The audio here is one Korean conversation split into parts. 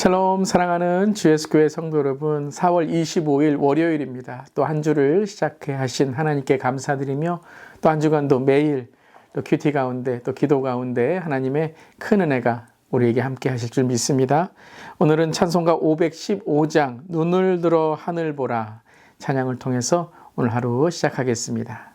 샬롬 사랑하는 주예수교회 성도 여러분, 4월 25일 월요일입니다. 또 한 주를 시작해 하신 하나님께 감사드리며 또 한 주간도 매일 또 큐티 가운데 또 기도 가운데 하나님의 큰 은혜가 우리에게 함께 하실 줄 믿습니다. 오늘은 찬송가 515장 눈을 들어 하늘 보라 찬양을 통해서 오늘 하루 시작하겠습니다.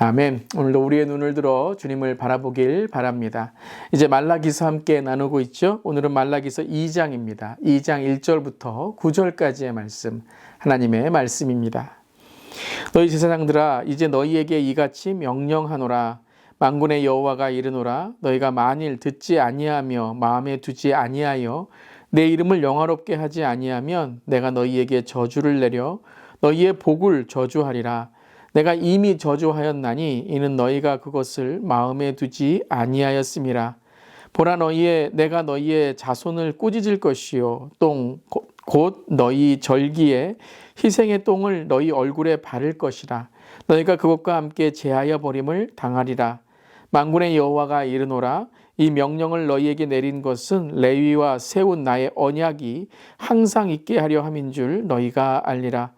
아멘. 오늘도 우리의 눈을 들어 주님을 바라보길 바랍니다. 이제 말라기서 함께 나누고 있죠. 오늘은 말라기서 2장입니다. 2장 1절부터 9절까지의 말씀, 하나님의 말씀입니다. 너희 제사장들아, 이제 너희에게 이같이 명령하노라. 만군의 여호와가 이르노라. 너희가 만일 듣지 아니하며 마음에 두지 아니하여 내 이름을 영화롭게 하지 아니하면 내가 너희에게 저주를 내려 너희의 복을 저주하리라. 내가 이미 저주하였나니 이는 너희가 그것을 마음에 두지 아니하였음이라. 보라, 내가 너희의 자손을 꾸짖을 것이요 곧 너희 절기에 희생의 똥을 너희 얼굴에 바를 것이라. 너희가 그것과 함께 제하여 버림을 당하리라. 만군의 여호와가 이르노라. 이 명령을 너희에게 내린 것은 레위와 세운 나의 언약이 항상 있게 하려 함인 줄 너희가 알리라.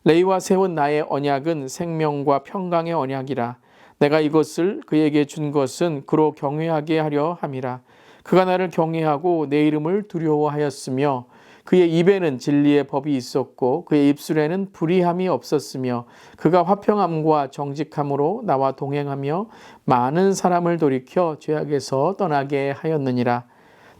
레위와 세운 나의 언약은 생명과 평강의 언약이라. 내가 이것을 그에게 준 것은 그로 경외하게 하려 함이라. 그가 나를 경외하고 내 이름을 두려워하였으며 그의 입에는 진리의 법이 있었고 그의 입술에는 불의함이 없었으며 그가 화평함과 정직함으로 나와 동행하며 많은 사람을 돌이켜 죄악에서 떠나게 하였느니라.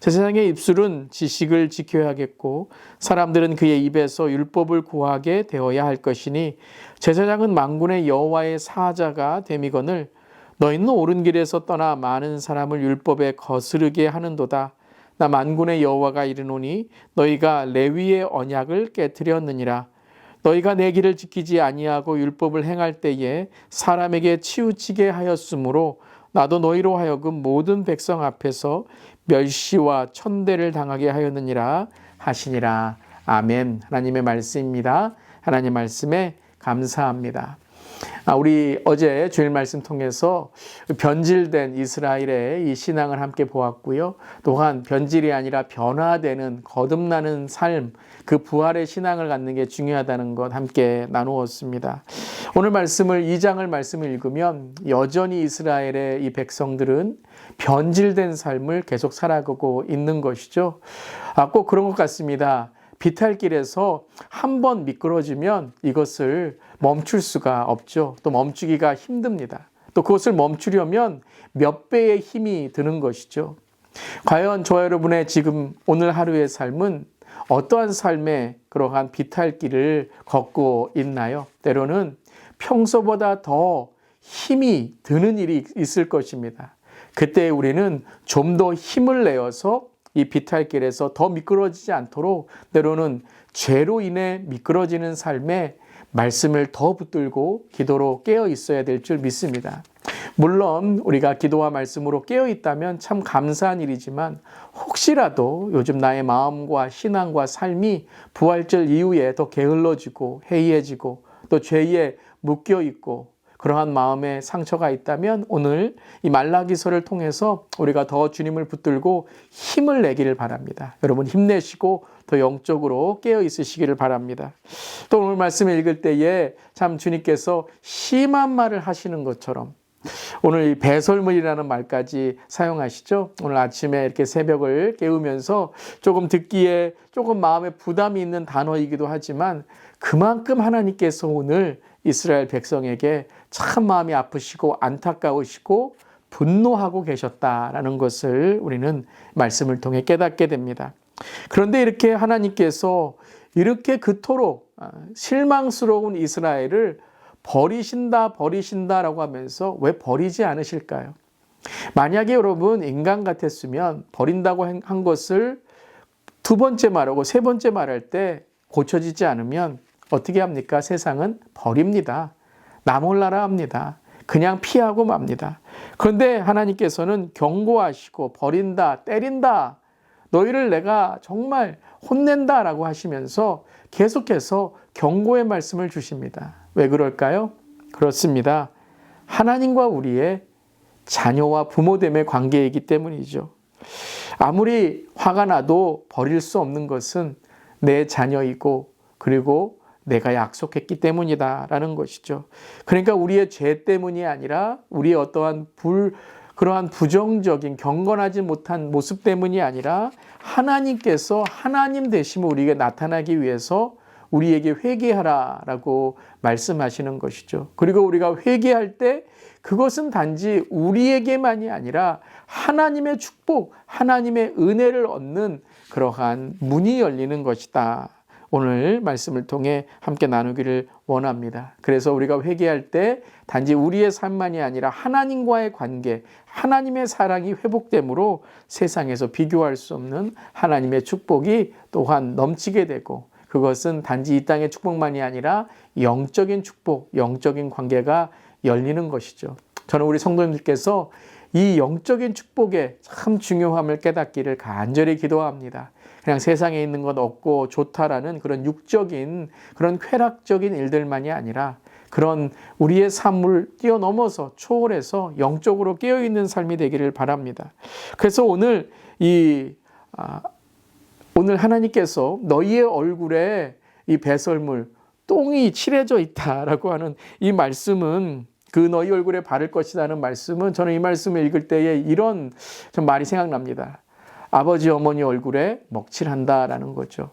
제사장의 입술은 지식을 지켜야겠고 사람들은 그의 입에서 율법을 구하게 되어야 할 것이니 제사장은 만군의 여호와의 사자가 됨이거늘 너희는 옳은 길에서 떠나 많은 사람을 율법에 거스르게 하는도다. 나 만군의 여호와가 이르노니 너희가 레위의 언약을 깨뜨렸느니라. 너희가 내 길을 지키지 아니하고 율법을 행할 때에 사람에게 치우치게 하였으므로 나도 너희로 하여금 모든 백성 앞에서 멸시와 천대를 당하게 하였느니라 하시니라. 아멘. 하나님의 말씀입니다. 하나님 말씀에 감사합니다. 우리 어제 주일 말씀 통해서 변질된 이스라엘의 이 신앙을 함께 보았고요. 또한 변질이 아니라 변화되는 거듭나는 삶, 그 부활의 신앙을 갖는 게 중요하다는 것 함께 나누었습니다. 오늘 말씀을 2장을 말씀을 읽으면 여전히 이스라엘의 이 백성들은 변질된 삶을 계속 살아가고 있는 것이죠. 꼭 그런 것 같습니다. 비탈길에서 한번 미끄러지면 이것을 멈출 수가 없죠. 또 멈추기가 힘듭니다. 또 그것을 멈추려면 몇 배의 힘이 드는 것이죠. 과연 저와 여러분의 지금 오늘 하루의 삶은 어떠한 삶의 그러한 비탈길을 걷고 있나요? 때로는 평소보다 더 힘이 드는 일이 있을 것입니다. 그때 우리는 좀 더 힘을 내어서 이 비탈길에서 더 미끄러지지 않도록 때로는 죄로 인해 미끄러지는 삶에 말씀을 더 붙들고 기도로 깨어 있어야 될 줄 믿습니다. 물론 우리가 기도와 말씀으로 깨어 있다면 참 감사한 일이지만 혹시라도 요즘 나의 마음과 신앙과 삶이 부활절 이후에 더 게을러지고 해이해지고 또 죄에 묶여 있고 그러한 마음에 상처가 있다면 오늘 이 말라기서를 통해서 우리가 더 주님을 붙들고 힘을 내기를 바랍니다. 여러분 힘내시고 더 영적으로 깨어 있으시기를 바랍니다. 또 오늘 말씀을 읽을 때에 참 주님께서 심한 말을 하시는 것처럼 오늘 이 배설물이라는 말까지 사용하시죠. 오늘 아침에 이렇게 새벽을 깨우면서 조금 듣기에 조금 마음에 부담이 있는 단어이기도 하지만 그만큼 하나님께서 오늘 이스라엘 백성에게 참 마음이 아프시고 안타까우시고 분노하고 계셨다라는 것을 우리는 말씀을 통해 깨닫게 됩니다. 그런데 이렇게 하나님께서 이렇게 그토록 실망스러운 이스라엘을 버리신다라고 하면서 왜 버리지 않으실까요? 만약에 여러분 인간 같았으면 버린다고 한 것을 두 번째 말하고 세 번째 말할 때 고쳐지지 않으면 어떻게 합니까? 세상은 버립니다. 나 몰라라 합니다. 그냥 피하고 맙니다. 그런데 하나님께서는 경고하시고 버린다, 때린다, 너희를 내가 정말 혼낸다라고 하시면서 계속해서 경고의 말씀을 주십니다. 왜 그럴까요? 그렇습니다. 하나님과 우리의 자녀와 부모됨의 관계이기 때문이죠. 아무리 화가 나도 버릴 수 없는 것은 내 자녀이고 그리고 내가 약속했기 때문이다라는 것이죠. 그러니까 우리의 죄 때문이 아니라 우리의 어떠한 그러한 부정적인 경건하지 못한 모습 때문이 아니라 하나님께서 하나님 되심을 우리에게 나타나기 위해서 우리에게 회개하라라고 말씀하시는 것이죠. 그리고 우리가 회개할 때 그것은 단지 우리에게만이 아니라 하나님의 축복, 하나님의 은혜를 얻는 그러한 문이 열리는 것이다. 오늘 말씀을 통해 함께 나누기를 원합니다. 그래서 우리가 회개할 때 단지 우리의 삶만이 아니라 하나님과의 관계, 하나님의 사랑이 회복됨으로 세상에서 비교할 수 없는 하나님의 축복이 또한 넘치게 되고 그것은 단지 이 땅의 축복만이 아니라 영적인 축복, 영적인 관계가 열리는 것이죠. 저는 우리 성도님들께서 이 영적인 축복의 참 중요함을 깨닫기를 간절히 기도합니다. 그냥 세상에 있는 것 없고 좋다라는 그런 육적인 그런 쾌락적인 일들만이 아니라 그런 우리의 삶을 뛰어넘어서 초월해서 영적으로 깨어있는 삶이 되기를 바랍니다. 그래서 오늘 오늘 하나님께서 너희의 얼굴에 이 배설물, 똥이 칠해져 있다라고 하는 이 말씀은, 그 너희 얼굴에 바를 것이라는 말씀은, 저는 이 말씀을 읽을 때에 이런 좀 말이 생각납니다. 아버지 어머니 얼굴에 먹칠한다라는 거죠.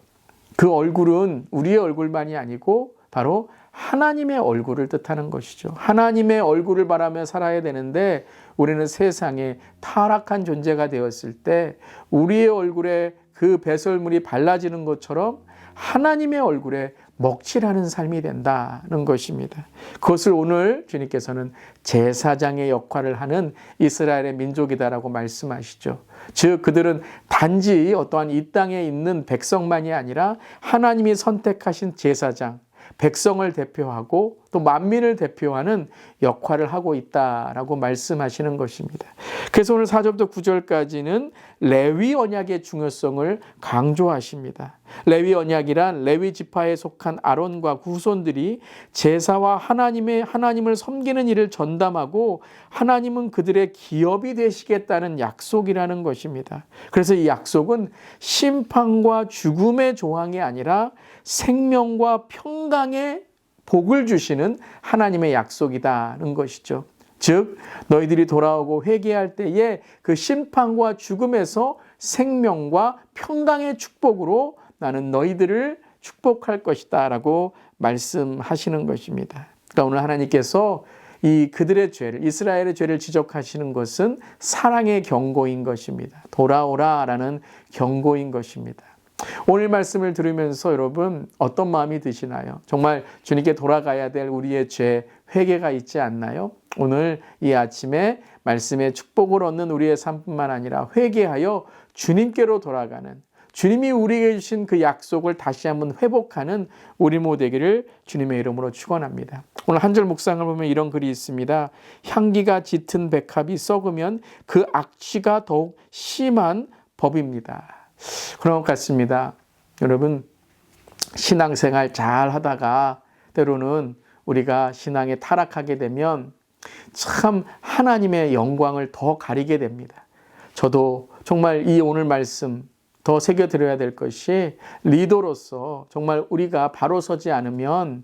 그 얼굴은 우리의 얼굴만이 아니고 바로 하나님의 얼굴을 뜻하는 것이죠. 하나님의 얼굴을 바라며 살아야 되는데 우리는 세상에 타락한 존재가 되었을 때 우리의 얼굴에 그 배설물이 발라지는 것처럼 하나님의 얼굴에 먹칠하는 삶이 된다는 것입니다. 그것을 오늘 주님께서는 제사장의 역할을 하는 이스라엘의 민족이다라고 말씀하시죠. 즉 그들은 단지 어떠한 이 땅에 있는 백성만이 아니라 하나님이 선택하신 제사장, 백성을 대표하고 또 만민을 대표하는 역할을 하고 있다라고 말씀하시는 것입니다. 그래서 오늘 4절부터 9절까지는 레위 언약의 중요성을 강조하십니다. 레위 언약이란 레위 지파에 속한 아론과 후손들이 제사와 하나님을 섬기는 일을 전담하고 하나님은 그들의 기업이 되시겠다는 약속이라는 것입니다. 그래서 이 약속은 심판과 죽음의 조항이 아니라 생명과 평강의 복을 주시는 하나님의 약속이다는 것이죠. 즉 너희들이 돌아오고 회개할 때에 그 심판과 죽음에서 생명과 평강의 축복으로 나는 너희들을 축복할 것이다 라고 말씀하시는 것입니다. 그러니까 오늘 하나님께서 그들의 죄를, 이스라엘의 죄를 지적하시는 것은 사랑의 경고인 것입니다. 돌아오라라는 경고인 것입니다. 오늘 말씀을 들으면서 여러분 어떤 마음이 드시나요? 정말 주님께 돌아가야 될 우리의 죄, 회개가 있지 않나요? 오늘 이 아침에 말씀의 축복을 얻는 우리의 삶뿐만 아니라 회개하여 주님께로 돌아가는, 주님이 우리에게 주신 그 약속을 다시 한번 회복하는 우리 모두 되기를 주님의 이름으로 축원합니다. 오늘 한 절 묵상을 보면 이런 글이 있습니다. 향기가 짙은 백합이 썩으면 그 악취가 더욱 심한 법입니다. 그런 것 같습니다. 여러분, 신앙생활 잘 하다가 때로는 우리가 신앙에 타락하게 되면 참 하나님의 영광을 더 가리게 됩니다. 저도 정말 이 오늘 말씀 더 새겨드려야 될 것이, 리더로서 정말 우리가 바로 서지 않으면,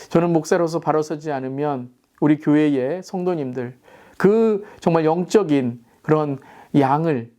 저는 목사로서 바로 서지 않으면 우리 교회의 성도님들 그 정말 영적인 그런 양을,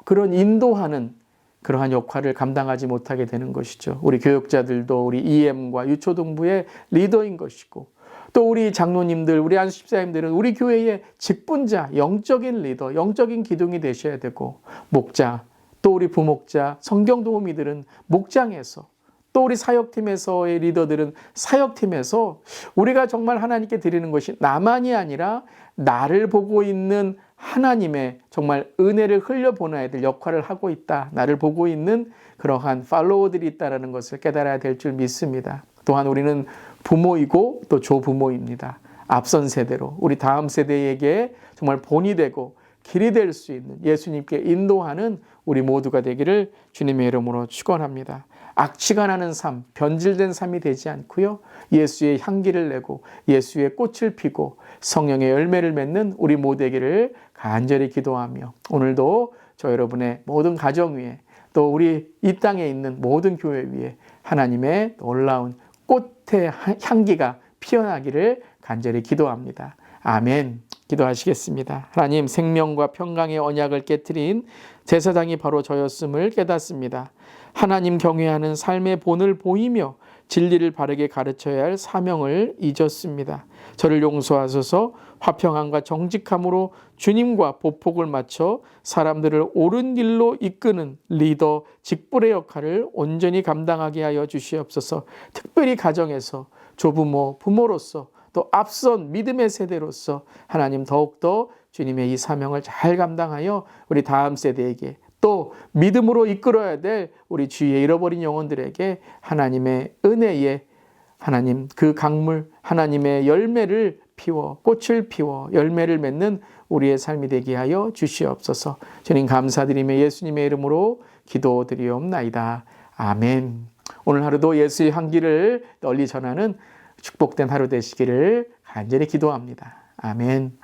그런 인도하는 그러한 역할을 감당하지 못하게 되는 것이죠. 우리 교육자들도 우리 EM과 유초등부의 리더인 것이고, 또 우리 장로님들, 우리 안수집사님들은 우리 교회의 직분자, 영적인 리더, 영적인 기둥이 되셔야 되고, 목자, 또 우리 부목자, 성경도우미들은 목장에서, 또 우리 사역팀에서의 리더들은 사역팀에서 우리가 정말 하나님께 드리는 것이 나만이 아니라 나를 보고 있는 하나님의 정말 은혜를 흘려보내야 될 역할을 하고 있다. 나를 보고 있는 그러한 팔로워들이 있다는 것을 깨달아야 될 줄 믿습니다. 또한 우리는 부모이고 또 조부모입니다. 앞선 세대로 우리 다음 세대에게 정말 본이 되고 길이 될 수 있는, 예수님께 인도하는 우리 모두가 되기를 주님의 이름으로 축원합니다. 악취가 나는 삶, 변질된 삶이 되지 않고요, 예수의 향기를 내고 예수의 꽃을 피고 성령의 열매를 맺는 우리 모두 되기를 간절히 기도하며, 오늘도 저 여러분의 모든 가정 위에, 또 우리 이 땅에 있는 모든 교회 위에 하나님의 놀라운 꽃의 향기가 피어나기를 간절히 기도합니다. 아멘. 기도하시겠습니다. 하나님, 생명과 평강의 언약을 깨트린 제사장이 바로 저였음을 깨닫습니다. 하나님 경외하는 삶의 본을 보이며 진리를 바르게 가르쳐야 할 사명을 잊었습니다. 저를 용서하소서. 화평함과 정직함으로 주님과 보폭을 맞춰 사람들을 옳은 길로 이끄는 리더, 직불의 역할을 온전히 감당하게 하여 주시옵소서. 특별히 가정에서 조부모, 부모로서, 또 앞선 믿음의 세대로서 하나님 더욱더 주님의 이 사명을 잘 감당하여 우리 다음 세대에게, 또 믿음으로 이끌어야 될 우리 주위에 잃어버린 영혼들에게 하나님의 은혜에, 하나님 그 강물, 하나님의 열매를 피워, 꽃을 피워 열매를 맺는 우리의 삶이 되게 하여 주시옵소서. 주님 감사드리며 예수님의 이름으로 기도드리옵나이다. 아멘. 오늘 하루도 예수의 향기를 널리 전하는 축복된 하루 되시기를 간절히 기도합니다. 아멘.